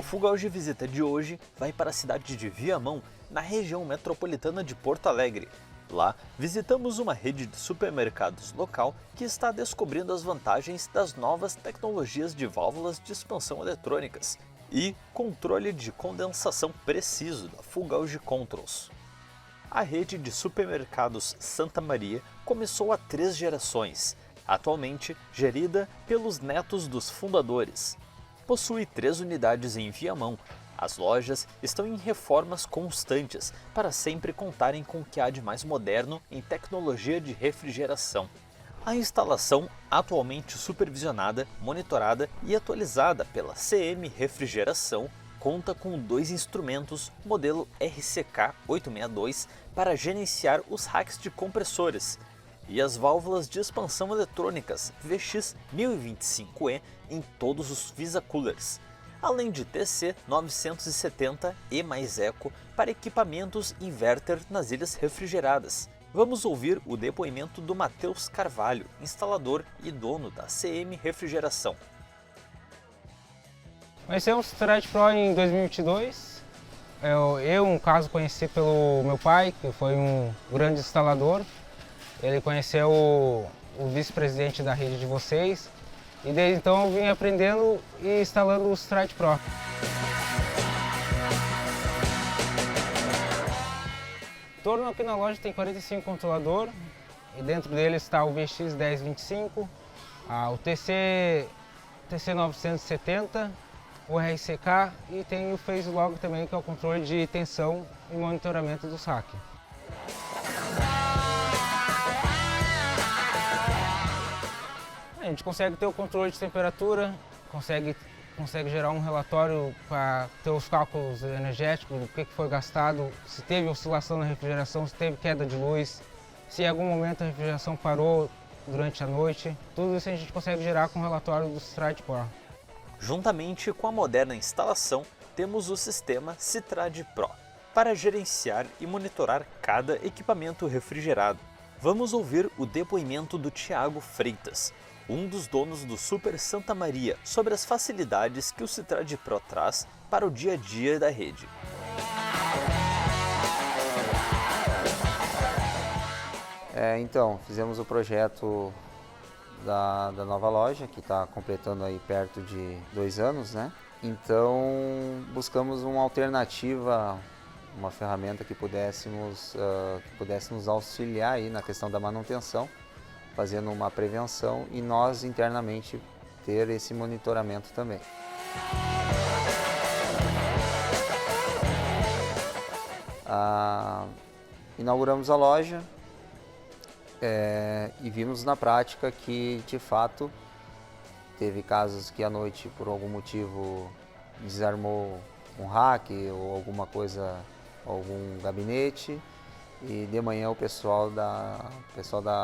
Fugalge Visita de hoje vai para a cidade de Viamão, na região metropolitana de Porto Alegre. Lá, visitamos uma rede de supermercados local que está descobrindo as vantagens das novas tecnologias de válvulas de expansão eletrônicas e controle de condensação preciso da Fugalge Controls. A rede de supermercados Santa Maria começou há 3 gerações, atualmente gerida pelos netos dos fundadores. Possui 3 unidades em Viamão. As lojas estão em reformas constantes para sempre contarem com o que há de mais moderno em tecnologia de refrigeração. A instalação, atualmente supervisionada, monitorada e atualizada pela CM Refrigeração, conta com 2 instrumentos modelo RCK862 para gerenciar os racks de compressores e as válvulas de expansão eletrônicas VX1025E em todos os Visa Coolers, além de TC970 E mais Eco para equipamentos inverter nas ilhas refrigeradas. Vamos ouvir o depoimento do Matheus Carvalho, instalador e dono da CM Refrigeração. Conhecemos o Citrad Pro em 2022. No caso, conheci pelo meu pai, que foi um grande instalador. Ele conheceu o vice-presidente da rede de vocês e desde então eu vim aprendendo e instalando o Citrad Pro. O torno aqui na loja tem 45 controladores e dentro dele está o VX1025, o TC970, o RCK e tem o Phase Log também, que é o controle de tensão e monitoramento do saque. A gente consegue ter o controle de temperatura, consegue gerar um relatório para ter os cálculos energéticos, do que foi gastado, se teve oscilação na refrigeração, se teve queda de luz, se em algum momento a refrigeração parou durante a noite. Tudo isso a gente consegue gerar com o relatório do Citrad Pro. Juntamente com a moderna instalação, temos o sistema Citrad Pro para gerenciar e monitorar cada equipamento refrigerado. Vamos ouvir o depoimento do Thiago Freitas, um dos donos do Super Santa Maria, sobre as facilidades que o Citrad Pro traz para o dia a dia da rede. Então, fizemos o projeto da nova loja, que está completando aí perto de 2 anos, né? Então, buscamos uma alternativa, uma ferramenta que pudesse nos auxiliar aí na questão da manutenção, fazendo uma prevenção e nós internamente ter esse monitoramento também. Inauguramos a loja e vimos na prática que, de fato, teve casos que à noite, por algum motivo, desarmou um rack ou alguma coisa, algum gabinete, e de manhã o pessoal da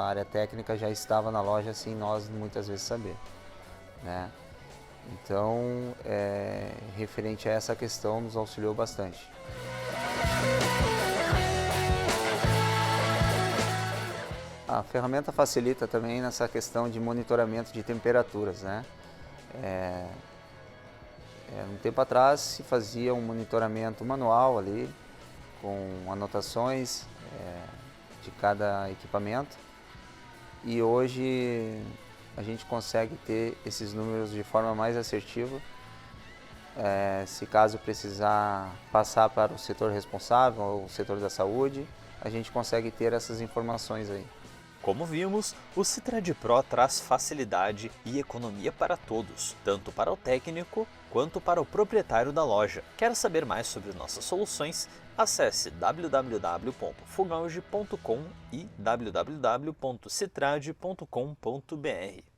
área técnica já estava na loja sem nós muitas vezes saber, né? Então, referente a essa questão, nos auxiliou bastante. A ferramenta facilita também nessa questão de monitoramento de temperaturas, né? Um tempo atrás se fazia um monitoramento manual ali, com anotações de cada equipamento, e hoje a gente consegue ter esses números de forma mais assertiva. Se caso precisar passar para o setor responsável ou o setor da saúde, a gente consegue ter essas informações aí. Como vimos, o Citrad Pro traz facilidade e economia para todos, tanto para o técnico quanto para o proprietário da loja. Quer saber mais sobre nossas soluções? Acesse www.fugalge.com e www.citrad.com.br.